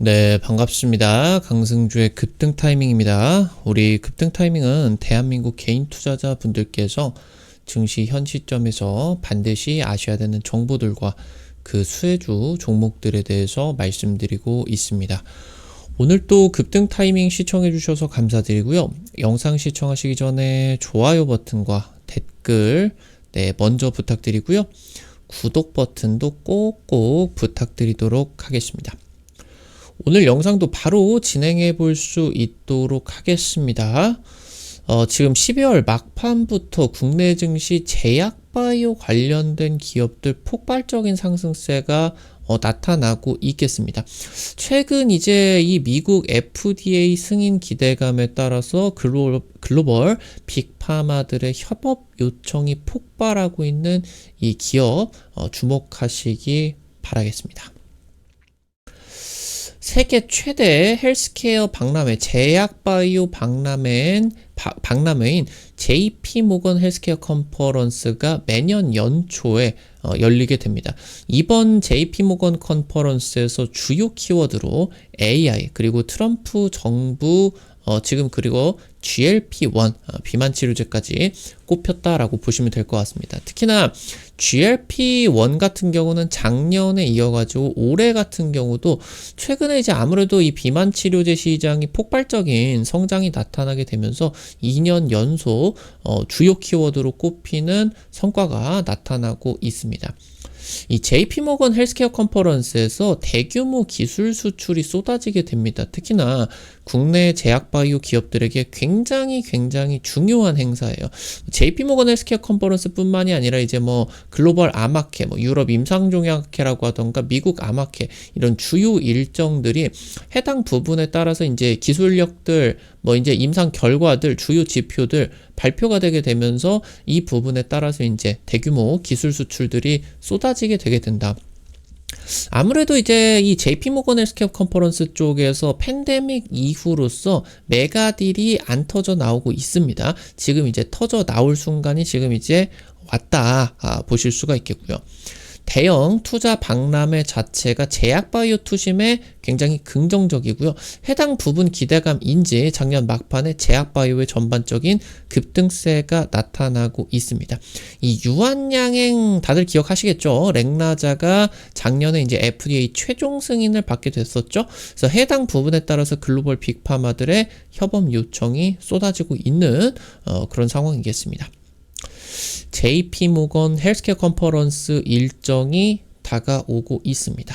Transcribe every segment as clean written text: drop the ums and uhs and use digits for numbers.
네, 반갑습니다. 강승주의 급등 타이밍입니다. 우리 급등 타이밍은 대한민국 개인 투자자 분들께서 증시 현 시점에서 반드시 아셔야 되는 정보들과 그 수혜주 종목들에 대해서 말씀드리고 있습니다. 오늘 또 급등 타이밍 시청해 주셔서 감사드리고요. 영상 시청하시기 전에 좋아요 버튼과 댓글 먼저 부탁드리고요. 구독 버튼도 꼭꼭 부탁드리도록 하겠습니다. 오늘 영상도 바로 진행해 볼 수 있도록 하겠습니다. 지금 12월 막판부터 국내 증시 제약바이오 관련된 기업들 폭발적인 상승세가 나타나고 있겠습니다. 최근 이제 이 미국 FDA 승인 기대감에 따라서 글로벌 빅파마들의 협업 요청이 폭발하고 있는 이 기업 주목하시기 바라겠습니다. 세계 최대 헬스케어 박람회 제약바이오 박람회인 JP모건 헬스케어 컨퍼런스가 매년 연초에 열리게 됩니다. 이번 JP모건 컨퍼런스에서 주요 키워드로 AI 그리고 트럼프 정부 지금 그리고 GLP-1 비만 치료제까지 꼽혔다라고 보시면 될 것 같습니다. 특히나 GLP-1 같은 경우는 작년에 이어가지고 올해 같은 경우도 최근에 이제 아무래도 이 비만 치료제 시장이 폭발적인 성장이 나타나게 되면서 2년 연속 주요 키워드로 꼽히는 성과가 나타나고 있습니다. 이 JP모건 헬스케어 컨퍼런스에서 대규모 기술 수출이 쏟아지게 됩니다. 특히나 국내 제약바이오 기업들에게 굉장히 중요한 행사예요. JP모건 헬스케어 컨퍼런스뿐만이 아니라 이제 뭐 글로벌 아마케, 유럽 임상종약회라고 하던가 미국 아마케 이런 주요 일정들이 해당 부분에 따라서 이제 기술력들 이제 임상 결과들 주요 지표들 발표가 되게 되면서 이 부분에 따라서 이제 대규모 기술 수출들이 쏟아지게 되게 된다. 아무래도 이제 이 JP모건 헬스케어 컨퍼런스 쪽에서 팬데믹 이후로서 메가딜이 안 터져 나오고 있습니다. 지금 이제 터져 나올 순간이 지금 이제 왔다 보실 수가 있겠고요. 대형 투자 박람회 자체가 제약바이오 투심에 굉장히 긍정적이고요. 해당 부분 기대감인지 작년 막판에 제약바이오의 전반적인 급등세가 나타나고 있습니다. 이 유한양행 다들 기억하시겠죠? 렉나자가 작년에 이제 FDA 최종 승인을 받게 됐었죠. 그래서 해당 부분에 따라서 글로벌 빅파마들의 협업 요청이 쏟아지고 있는 그런 상황이겠습니다. JP모건 헬스케어 컨퍼런스 일정이 다가오고 있습니다.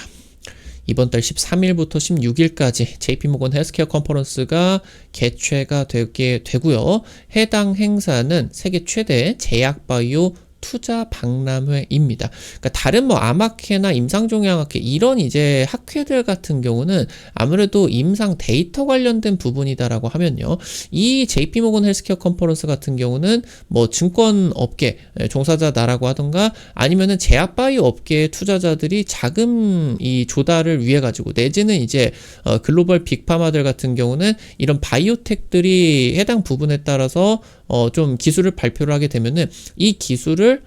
이번 달 13일부터 16일까지 JP모건 헬스케어 컨퍼런스가 개최가 되게 되고요. 해당 행사는 세계 최대 제약바이오 투자 박람회입니다. 그러니까 다른 아마케나 임상종양학회 이런 이제 학회들 같은 경우는 아무래도 임상 데이터 관련된 부분이다라고 하면요. 이 JP모건 헬스케어 컨퍼런스 같은 경우는 증권 업계 종사자다라고 하던가 아니면은 제약바이오 업계의 투자자들이 자금 이 조달을 위해 가지고 내지는 이제 글로벌 빅파마들 같은 경우는 이런 바이오텍들이 해당 부분에 따라서 좀 기술을 발표를 하게 되면은 이 기술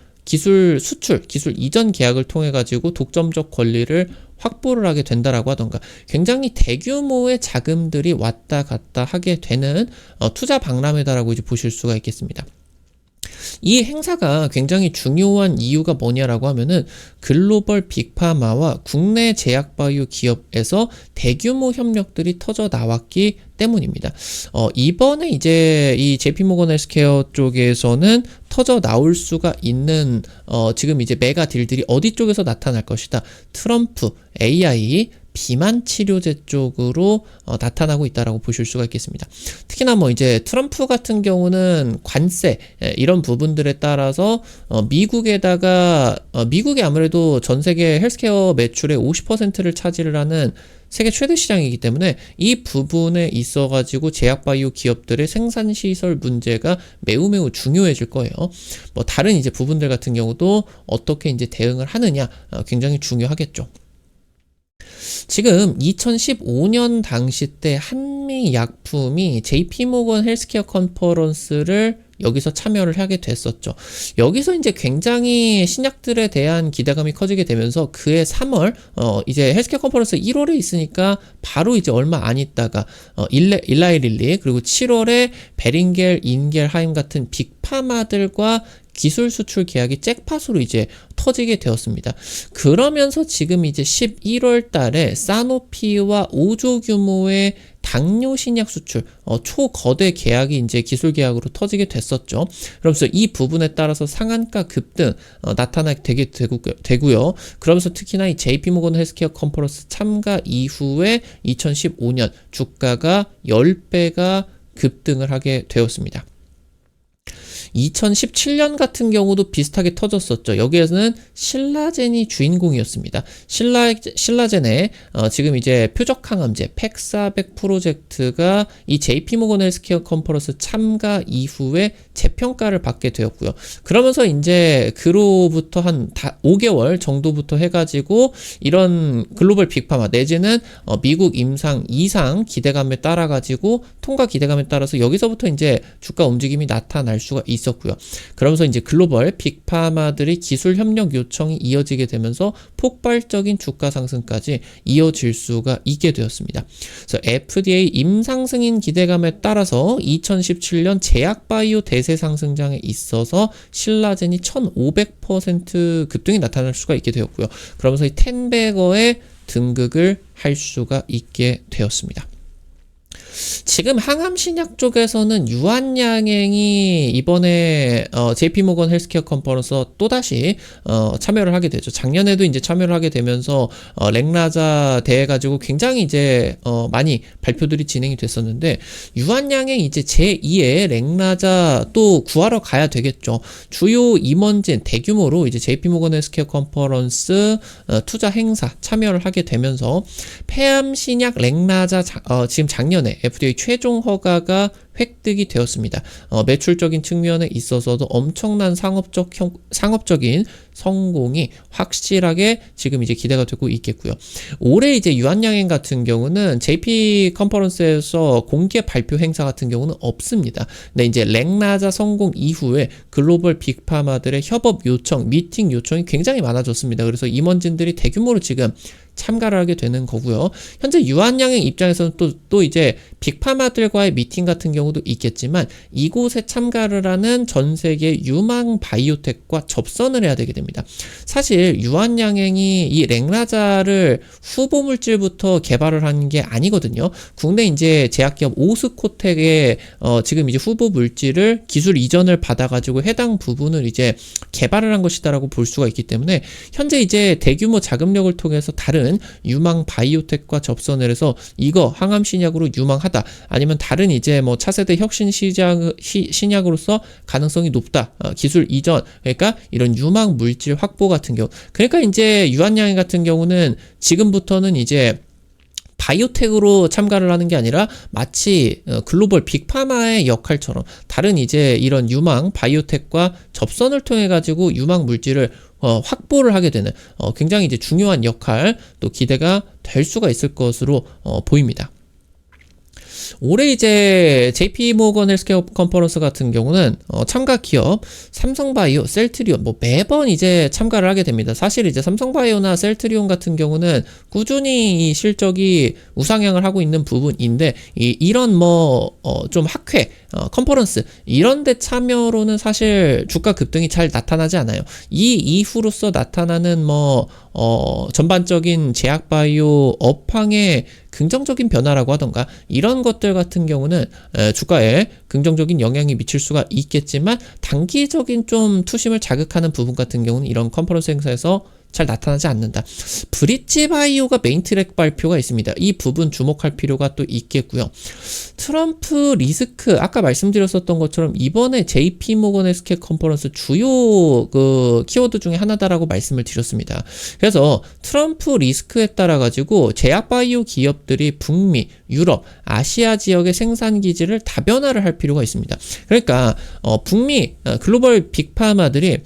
수출, 기술 이전 계약을 통해 가지고 독점적 권리를 확보를 하게 된다라고 하던가 굉장히 대규모의 자금들이 왔다 갔다 하게 되는 투자 박람회다라고 이제 보실 수가 있겠습니다. 이 행사가 굉장히 중요한 이유가 뭐냐라고 하면은 글로벌 빅파마와 국내 제약바이오 기업에서 대규모 협력들이 터져 나왔기 때문입니다. 이번에 이제 이 JP모건 헬스케어 쪽에서는 터져 나올 수가 있는 지금 이제 메가 딜들이 어디 쪽에서 나타날 것이다. 트럼프, AI, 비만 치료제 쪽으로 나타나고 있다라고 보실 수가 있겠습니다. 특히나 이제 트럼프 같은 경우는 관세 이런 부분들에 따라서 미국이 아무래도 전 세계 헬스케어 매출의 50%를 차지를 하는 세계 최대 시장이기 때문에 이 부분에 있어 가지고 제약바이오 기업들의 생산 시설 문제가 매우 중요해질 거예요. 다른 이제 부분들 같은 경우도 어떻게 이제 대응을 하느냐 굉장히 중요하겠죠. 지금 2015년 당시 때 한미약품이 JP모건 헬스케어 컨퍼런스를 여기서 참여를 하게 됐었죠. 여기서 이제 굉장히 신약들에 대한 기대감이 커지게 되면서 그해 3월 이제 헬스케어 컨퍼런스 1월에 있으니까 바로 이제 얼마 안 있다가 일라이 릴리 그리고 7월에 베링겔, 인겔하임 같은 빅파마들과 기술 수출 계약이 잭팟으로 이제 터지게 되었습니다. 그러면서 지금 이제 11월 달에 사노피와 5조 규모의 당뇨 신약 수출 초거대 계약이 이제 기술 계약으로 터지게 됐었죠. 그러면서 이 부분에 따라서 상한가 급등 나타나게 되고요. 그러면서 특히나 이 JP모건 헬스케어 컨퍼런스 참가 이후에 2015년 주가가 10배가 급등을 하게 되었습니다. 2017년 같은 경우도 비슷하게 터졌었죠. 여기에서는 신라젠이 주인공이었습니다. 신라젠의 지금 이제 표적 항암제 팩400 프로젝트가 이 JP모건 헬스케어 컨퍼런스 참가 이후에 재평가를 받게 되었고요. 그러면서 이제 그로부터 한 5개월 정도부터 해가지고 이런 글로벌 빅파마 내지는 미국 임상 이상 기대감에 따라가지고 통과 기대감에 따라서 여기서부터 이제 주가 움직임이 나타날 수가 있었고요. 그러면서 이제 글로벌 빅파마들의 기술 협력 요청이 이어지게 되면서 폭발적인 주가 상승까지 이어질 수가 있게 되었습니다. 그래서 FDA 임상 승인 기대감에 따라서 2017년 제약바이오 대세 상승장에 있어서 신라젠이 1500% 급등이 나타날 수가 있게 되었고요. 그러면서 이 텐베거에 등극을 할 수가 있게 되었습니다. 지금 항암신약 쪽에서는 유한양행이 이번에 JP모건 헬스케어 컨퍼런스 또다시 참여를 하게 되죠. 작년에도 이제 참여를 하게 되면서 렉나자 대해 가지고 굉장히 이제 많이 발표들이 진행이 됐었는데 유한양행 이제 제2의 렉나자 또 구하러 가야 되겠죠. 주요 임원진 대규모로 이제 JP모건 헬스케어 컨퍼런스 투자 행사 참여를 하게 되면서 폐암신약 렉나자 지금 작년에 FDA 최종 허가가 획득이 되었습니다. 매출적인 측면에 있어서도 엄청난 상업적인 성공이 확실하게 지금 이제 기대가 되고 있겠고요. 올해 이제 유한양행 같은 경우는 JP 컨퍼런스에서 공개 발표 행사 같은 경우는 없습니다. 근데 이제 렉나자 성공 이후에 글로벌 빅파마들의 협업 요청, 미팅 요청이 굉장히 많아졌습니다. 그래서 임원진들이 대규모로 지금 참가를 하게 되는 거고요. 현재 유한양행 입장에서는 또 이제 빅파마들과의 미팅 같은 경우도 있겠지만 이곳에 참가를 하는 전 세계 유망 바이오텍과 접선을 해야 되게 됩니다. 사실 유한양행이 이 렉나자를 후보 물질부터 개발을 하는 게 아니거든요. 국내 이제 제약기업 오스코텍의 지금 이제 후보 물질을 기술 이전을 받아가지고 해당 부분을 이제 개발을 한 것이다라고 볼 수가 있기 때문에 현재 이제 대규모 자금력을 통해서 다른 유망 바이오텍과 접선을 해서 이거 항암 신약으로 유망하다 아니면 다른 이제 뭐 차세대 혁신 신약으로서 가능성이 높다 기술 이전 그러니까 이런 유망 물질 확보 같은 경우 그러니까 이제 유한양행 같은 경우는 지금부터는 이제 바이오텍으로 참가를 하는 게 아니라 마치 글로벌 빅파마의 역할처럼 다른 이제 이런 유망 바이오텍과 접선을 통해 가지고 유망 물질을 확보를 하게 되는 굉장히 이제 중요한 역할 또 기대가 될 수가 있을 것으로 보입니다. 올해 이제 JP모건 헬스케어 컨퍼런스 같은 경우는 참가 기업 삼성바이오, 셀트리온 뭐 매번 이제 참가를 하게 됩니다. 사실 이제 삼성바이오나 셀트리온 같은 경우는 꾸준히 이 실적이 우상향을 하고 있는 부분인데 이런 뭐 좀 학회 컨퍼런스 이런 데 참여로는 사실 주가 급등이 잘 나타나지 않아요. 이 이후로서 나타나는 뭐 전반적인 제약바이오 업황의 긍정적인 변화라고 하던가 이런 것들 같은 경우는 주가에 긍정적인 영향이 미칠 수가 있겠지만 단기적인 좀 투심을 자극하는 부분 같은 경우는 이런 컨퍼런스 행사에서 잘 나타나지 않는다. 브릿지바이오가 메인 트랙 발표가 있습니다. 이 부분 주목할 필요가 또 있겠고요. 트럼프 리스크 아까 말씀드렸었던 것처럼 이번에 JP모건 헬스케어 컨퍼런스 주요 그 키워드 중에 하나다라고 말씀을 드렸습니다. 그래서 트럼프 리스크에 따라 가지고 제약바이오 기업들이 북미, 유럽, 아시아 지역의 생산 기지를 다변화를 할 필요가 있습니다. 그러니까 북미 글로벌 빅파마들이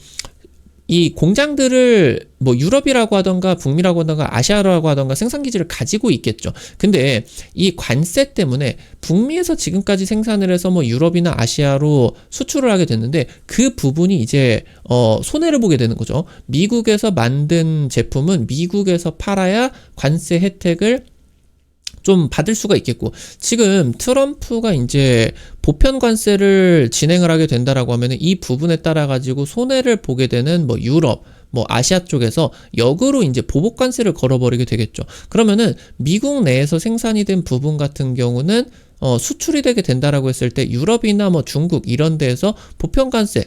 이 공장들을 뭐 유럽이라고 하던가 북미라고 하던가 아시아라고 하던가 생산기지를 가지고 있겠죠. 근데 이 관세 때문에 북미에서 지금까지 생산을 해서 뭐 유럽이나 아시아로 수출을 하게 됐는데 그 부분이 이제 손해를 보게 되는 거죠. 미국에서 만든 제품은 미국에서 팔아야 관세 혜택을 좀 받을 수가 있겠고, 지금 트럼프가 이제 보편 관세를 진행을 하게 된다라고 하면은 이 부분에 따라 가지고 손해를 보게 되는 뭐 유럽, 뭐 아시아 쪽에서 역으로 이제 보복 관세를 걸어버리게 되겠죠. 그러면은 미국 내에서 생산이 된 부분 같은 경우는 수출이 되게 된다라고 했을 때 유럽이나 뭐 중국 이런 데에서 보편 관세,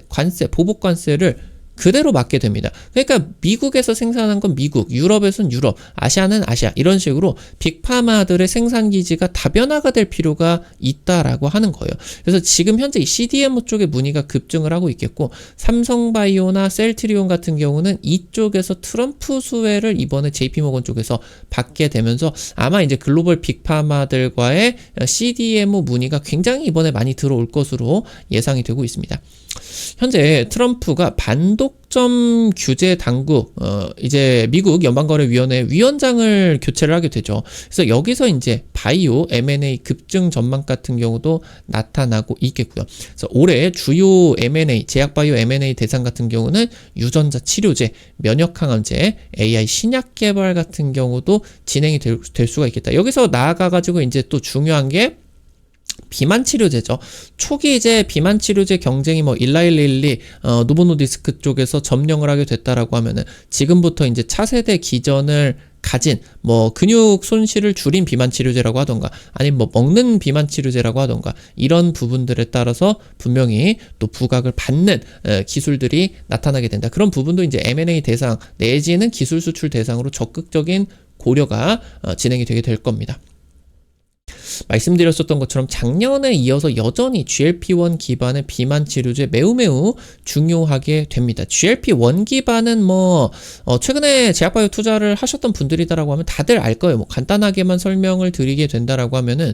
보복 관세를 그대로 맞게 됩니다. 그러니까 미국에서 생산한 건 미국, 유럽에서는 유럽, 아시아는 아시아 이런 식으로 빅파마들의 생산기지가 다변화가 될 필요가 있다라고 하는 거예요. 그래서 지금 현재 이 CDMO 쪽의 문의가 급증을 하고 있겠고, 삼성바이오나 셀트리온 같은 경우는 이쪽에서 트럼프 수혜를 이번에 JP모건 쪽에서 받게 되면서 아마 이제 글로벌 빅파마들과의 CDMO 문의가 굉장히 이번에 많이 들어올 것으로 예상이 되고 있습니다. 현재 트럼프가 반독점 규제 당국, 이제 미국 연방거래위원회 위원장을 교체를 하게 되죠. 그래서 여기서 이제 바이오 M&A 급증 전망 같은 경우도 나타나고 있겠고요. 그래서 올해 주요 M&A, 제약바이오 M&A 대상 같은 경우는 유전자 치료제, 면역항암제, AI 신약 개발 같은 경우도 진행이 될 수가 있겠다. 여기서 나아가가지고 이제 또 중요한 게 비만 치료제죠. 초기 이제 비만 치료제 경쟁이 뭐 일라일리, 노보노디스크 쪽에서 점령을 하게 됐다라고 하면은 지금부터 이제 차세대 기전을 가진 뭐 근육 손실을 줄인 비만 치료제라고 하던가 아니면 뭐 먹는 비만 치료제라고 하던가 이런 부분들에 따라서 분명히 또 부각을 받는 기술들이 나타나게 된다. 그런 부분도 이제 M&A 대상 내지는 기술 수출 대상으로 적극적인 고려가 진행이 되게 될 겁니다. 말씀드렸었던 것처럼 작년에 이어서 여전히 GLP-1 기반의 비만 치료제 매우 중요하게 됩니다. GLP-1 기반은 뭐 최근에 제약바이오 투자를 하셨던 분들이다라고 하면 다들 알 거예요. 뭐 간단하게만 설명을 드리게 된다라고 하면은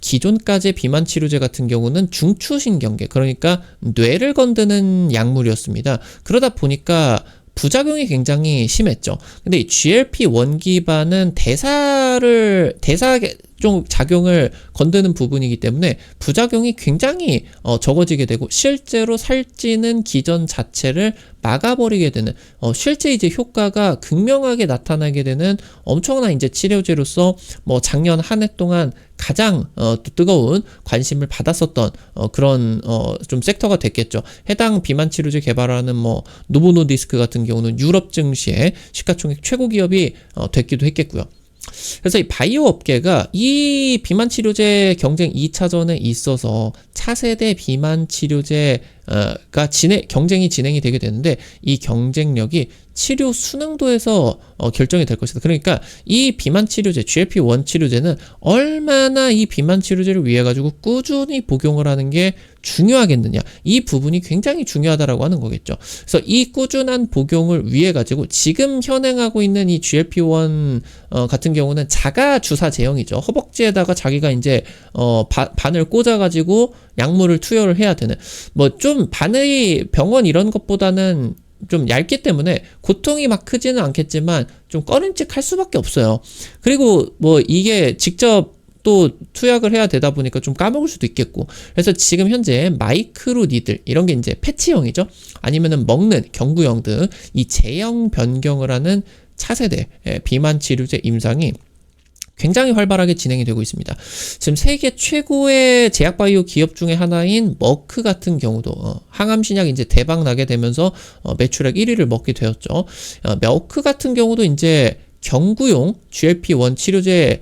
기존까지의 비만 치료제 같은 경우는 중추신경계, 그러니까 뇌를 건드는 약물이었습니다. 그러다 보니까 부작용이 굉장히 심했죠. 근데 이 GLP-1 기반은 대사 좀 작용을 건드는 부분이기 때문에 부작용이 굉장히 적어지게 되고 실제로 살찌는 기전 자체를 막아버리게 되는 실제 이제 효과가 극명하게 나타나게 되는 엄청난 이제 치료제로서 뭐 작년 한 해 동안 가장 뜨거운 관심을 받았었던 그런 좀 섹터가 됐겠죠. 해당 비만 치료제 개발하는 뭐 노보노디스크 같은 경우는 유럽 증시의 시가총액 최고 기업이 됐기도 했겠고요. 그래서 이 바이오 업계가 이 비만 치료제 경쟁 2차전에 있어서 차세대 비만 치료제가 경쟁이 진행이 되게 되는데 이 경쟁력이 치료 수능도에서 결정이 될 것이다. 그러니까 이 비만 치료제, GLP-1 치료제는 얼마나 이 비만 치료제를 위해 가지고 꾸준히 복용을 하는 게 중요하겠느냐. 이 부분이 굉장히 중요하다라고 하는 거겠죠. 그래서 이 꾸준한 복용을 위해 가지고 지금 현행하고 있는 이 GLP-1 같은 경우는 자가 주사 제형이죠. 허벅지에다가 자기가 이제 바늘 꽂아 가지고 약물을 투여를 해야 되는, 뭐 좀 바늘이 병원 이런 것보다는 좀 얇기 때문에 고통이 막 크지는 않겠지만 좀 꺼림칙할 수밖에 없어요. 그리고 뭐 이게 직접 또 투약을 해야 되다 보니까 좀 까먹을 수도 있겠고, 그래서 지금 현재 마이크로 니들 이런 게 이제 패치형이죠. 아니면은 먹는 경구형 등 이 제형 변경을 하는 차세대 비만 치료제 임상이 굉장히 활발하게 진행이 되고 있습니다. 지금 세계 최고의 제약바이오 기업 중에 하나인 머크 같은 경우도 항암신약 이제 대박 나게 되면서 매출액 1위를 먹게 되었죠. 머크 같은 경우도 이제 경구용 GLP-1 치료제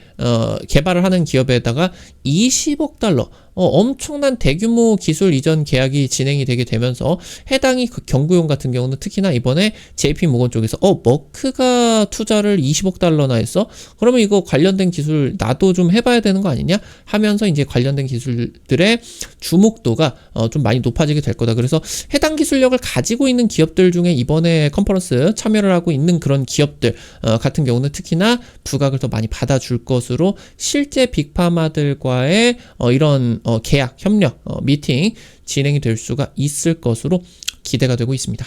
개발을 하는 기업에다가 20억 달러 엄청난 대규모 기술 이전 계약이 진행이 되게 되면서 해당이 경구용 같은 경우는 특히나 이번에 JP모건 쪽에서 머크가 투자를 20억 달러나 했어? 그러면 이거 관련된 기술 나도 좀 해봐야 되는 거 아니냐? 하면서 이제 관련된 기술들의 주목도가 좀 많이 높아지게 될 거다. 그래서 해당 기술력을 가지고 있는 기업들 중에 이번에 컨퍼런스 참여를 하고 있는 그런 기업들 같은 경우는 특히나 부각을 더 많이 받아줄 것으로 실제 빅파마들과의 이런 계약, 협력, 미팅 진행이 될 수가 있을 것으로 기대가 되고 있습니다.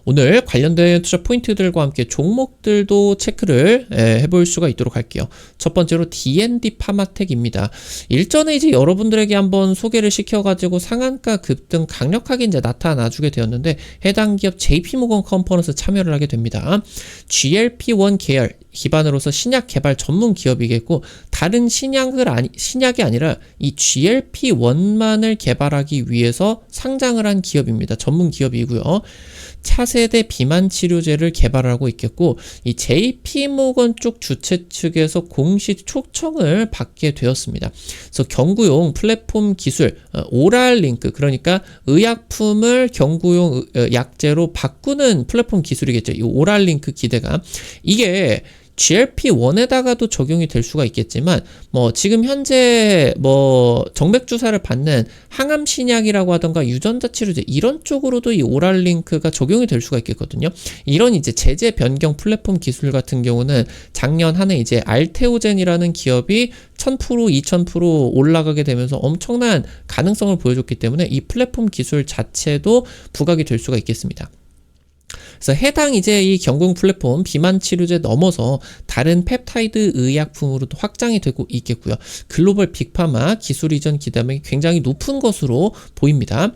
오늘 관련된 투자 포인트들과 함께 종목들도 체크를 해볼 수가 있도록 할게요. 첫 번째로 D&D 파마텍입니다. 일전에 이제 여러분들에게 한번 소개를 시켜가지고 상한가 급등 강력하게 이제 나타나주게 되었는데 해당 기업 JP모건 컨퍼런스 참여를 하게 됩니다. GLP-1 계열 기반으로서 신약 개발 전문 기업이겠고 다른 신약이 아니라 이 GLP-1만을 개발하기 위해서 상장을 한 기업입니다. 전문 기업이고요. 차세대 비만 치료제를 개발하고 있겠고 이 JP모건 쪽 주최 측에서 공식 초청을 받게 되었습니다. 그래서 경구용 플랫폼 기술 오랄링크 그러니까 의약품을 경구용 약제로 바꾸는 플랫폼 기술이겠죠. 이 오랄링크 기대가 이게 GLP-1에다가도 적용이 될 수가 있겠지만 지금 현재 정맥 주사를 받는 항암 신약이라고 하던가 유전자 치료제 이런 쪽으로도 이 오랄링크가 적용이 될 수가 있겠거든요. 이런 이제 제재 변경 플랫폼 기술 같은 경우는 작년 한 해 이제 알테오젠이라는 기업이 1000%, 2000% 올라가게 되면서 엄청난 가능성을 보여줬기 때문에 이 플랫폼 기술 자체도 부각이 될 수가 있겠습니다. 그래서 해당 이제 이 경구용 플랫폼 비만 치료제 넘어서 다른 펩타이드 의약품으로도 확장이 되고 있겠고요. 글로벌 빅파마 기술 이전 기대감이 굉장히 높은 것으로 보입니다.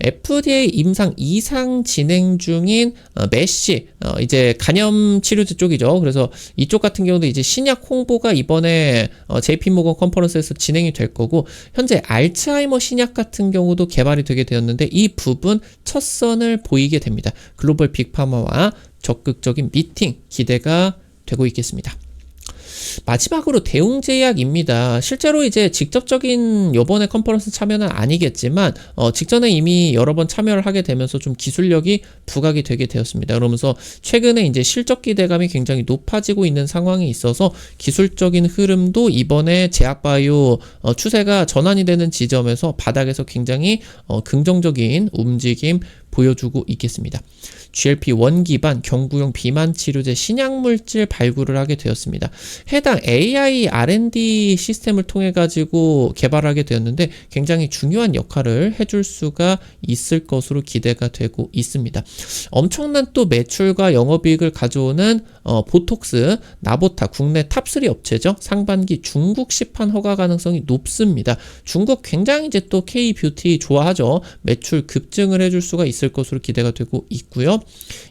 FDA 임상 2상 진행 중인 메시 이제 간염 치료제 쪽이죠. 그래서 이쪽 같은 경우도 이제 신약 홍보가 이번에 JP모건 컨퍼런스에서 진행이 될 거고 현재 알츠하이머 신약 같은 경우도 개발이 되게 되었는데 이 부분 첫 선을 보이게 됩니다. 글로벌 빅파마와 적극적인 미팅 기대가 되고 있겠습니다. 마지막으로 대웅제약입니다. 실제로 이제 직접적인 요번에 컨퍼런스 참여는 아니겠지만 직전에 이미 여러 번 참여를 하게 되면서 좀 기술력이 부각이 되게 되었습니다. 그러면서 최근에 이제 실적 기대감이 굉장히 높아지고 있는 상황이 있어서 기술적인 흐름도 이번에 제약바이오 추세가 전환이 되는 지점에서 바닥에서 굉장히 긍정적인 움직임 보여주고 있겠습니다. GLP-1 기반 경구용 비만 치료제 신약물질 발굴을 하게 되었습니다. 해당 AI R&D 시스템을 통해 가지고 개발하게 되었는데 굉장히 중요한 역할을 해줄 수가 있을 것으로 기대가 되고 있습니다. 엄청난 또 매출과 영업이익을 가져오는 보톡스, 나보타 국내 탑3 업체죠. 상반기 중국 시판 허가 가능성이 높습니다. 중국 굉장히 이제 또 K-뷰티 좋아하죠. 매출 급증을 해줄 수가 있을 것으로 기대가 되고 있고요.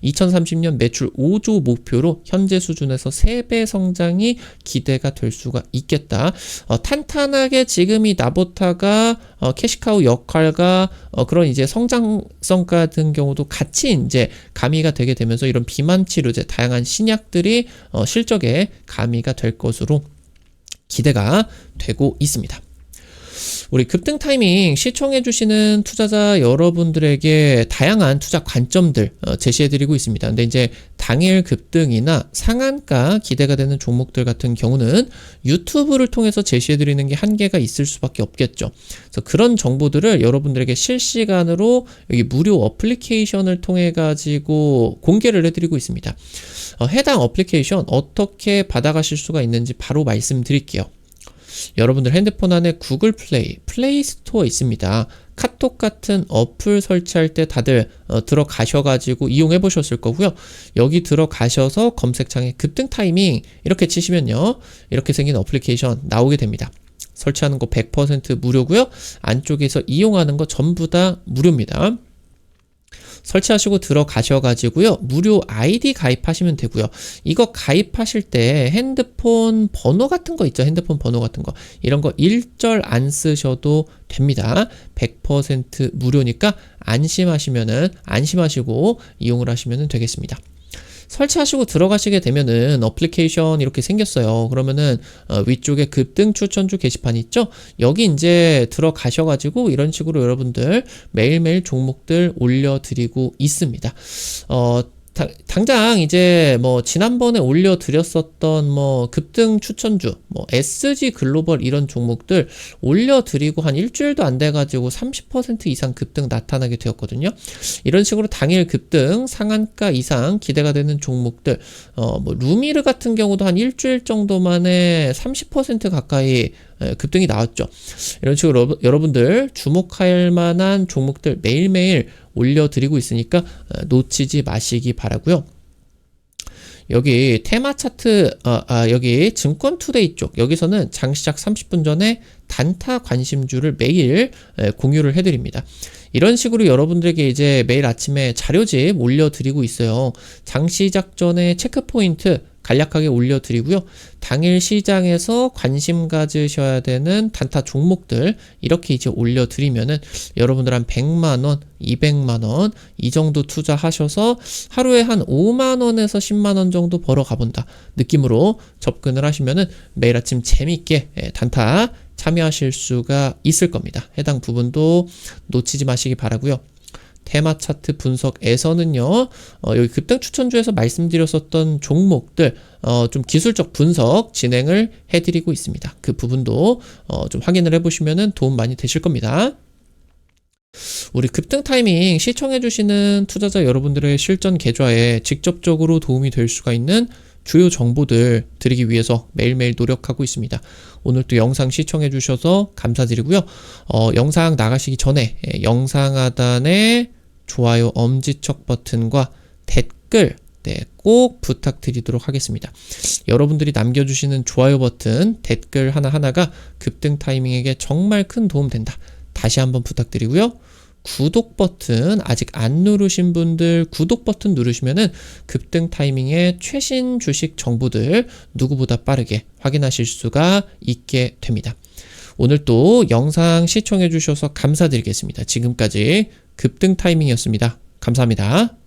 2030년 매출 5조 목표로 현재 수준에서 3배 성장이 기대가 될 수가 있겠다. 탄탄하게 지금 이 나보타가 캐시카우 역할과 그런 이제 성장성 같은 경우도 같이 이제 가미가 되게 되면서 이런 비만 치료제 다양한 신약들이 실적에 가미가 될 것으로 기대가 되고 있습니다. 우리 급등 타이밍 시청해주시는 투자자 여러분들에게 다양한 투자 관점들 제시해드리고 있습니다. 근데 이제 당일 급등이나 상한가 기대가 되는 종목들 같은 경우는 유튜브를 통해서 제시해드리는 게 한계가 있을 수밖에 없겠죠. 그래서 그런 정보들을 여러분들에게 실시간으로 여기 무료 어플리케이션을 통해 가지고 공개를 해드리고 있습니다. 해당 어플리케이션 어떻게 받아가실 수가 있는지 바로 말씀드릴게요. 여러분들 핸드폰 안에 구글 플레이 스토어 있습니다. 카톡 같은 어플 설치할 때 다들 들어가셔가지고 이용해 보셨을 거고요. 여기 들어가셔서 검색창에 급등 타이밍 이렇게 치시면요. 이렇게 생긴 어플리케이션 나오게 됩니다. 설치하는 거 100% 무료고요. 안쪽에서 이용하는 거 전부 다 무료입니다. 설치하시고 들어가셔가지고요. 무료 아이디 가입하시면 되고요. 이거 가입하실 때 핸드폰 번호 같은 거 있죠. 핸드폰 번호 같은 거. 이런 거 일절 안 쓰셔도 됩니다. 100% 무료니까 안심하시고 이용을 하시면 되겠습니다. 설치하시고 들어가시게 되면은 어플리케이션 이렇게 생겼어요. 그러면은 위쪽에 급등 추천주 게시판 있죠? 여기 이제 들어가셔가지고 이런 식으로 여러분들 매일매일 종목들 올려드리고 있습니다. 당장 이제 지난번에 올려드렸었던 급등 추천주, SG 글로벌 이런 종목들 올려드리고 한 일주일도 안 돼가지고 30% 이상 급등 나타나게 되었거든요. 이런 식으로 당일 급등 상한가 이상 기대가 되는 종목들, 루미르 같은 경우도 한 일주일 정도 만에 30% 가까이 급등이 나왔죠. 이런 식으로 여러분들 주목할 만한 종목들 매일매일 올려드리고 있으니까 놓치지 마시기 바라고요. 여기 테마 차트, 여기 증권투데이 쪽, 여기서는 장 시작 30분 전에 단타 관심주를 매일 공유를 해드립니다. 이런 식으로 여러분들에게 이제 매일 아침에 자료집 올려드리고 있어요. 장 시작 전에 체크포인트 간략하게 올려드리고요. 당일 시장에서 관심 가지셔야 되는 단타 종목들 이렇게 이제 올려드리면은 여러분들 한 100만원, 200만원 이 정도 투자하셔서 하루에 한 5만원에서 10만원 정도 벌어 가본다 느낌으로 접근을 하시면은 매일 아침 재밌게 단타 참여하실 수가 있을 겁니다. 해당 부분도 놓치지 마시기 바라고요. 테마 차트 분석에서는요, 여기 급등 추천주에서 말씀드렸었던 종목들, 좀 기술적 분석 진행을 해드리고 있습니다. 그 부분도 좀 확인을 해보시면 도움 많이 되실 겁니다. 우리 급등 타이밍 시청해주시는 투자자 여러분들의 실전 계좌에 직접적으로 도움이 될 수가 있는 주요 정보들 드리기 위해서 매일매일 노력하고 있습니다. 오늘 또 영상 시청해주셔서 감사드리고요. 영상 나가시기 전에 영상 하단에 좋아요 엄지척 버튼과 댓글 꼭 부탁드리도록 하겠습니다. 여러분들이 남겨주시는 좋아요 버튼, 댓글 하나하나가 급등 타이밍에게 정말 큰 도움 된다. 다시 한번 부탁드리고요. 구독 버튼 아직 안 누르신 분들 구독 버튼 누르시면은 급등 타이밍의 최신 주식 정보들 누구보다 빠르게 확인하실 수가 있게 됩니다. 오늘 또 영상 시청해 주셔서 감사드리겠습니다. 지금까지 급등 타이밍이었습니다. 감사합니다.